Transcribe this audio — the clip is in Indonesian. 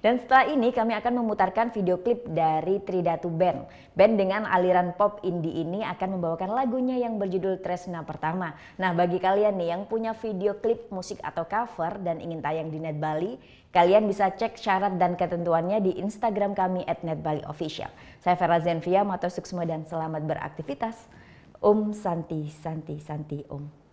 Dan setelah ini kami akan memutarkan video klip dari Tridatu Band. Band dengan aliran pop indie ini akan membawakan lagunya yang berjudul Tresna Pertama. Nah, bagi kalian nih yang punya video klip musik atau cover dan ingin tayang di Net Bali, kalian bisa cek syarat dan ketentuannya di Instagram kami @netbaliofficial. Saya Vera Zenvia, matur suksma dan selamat beraktivitas. Om Santi Santi Santi Om.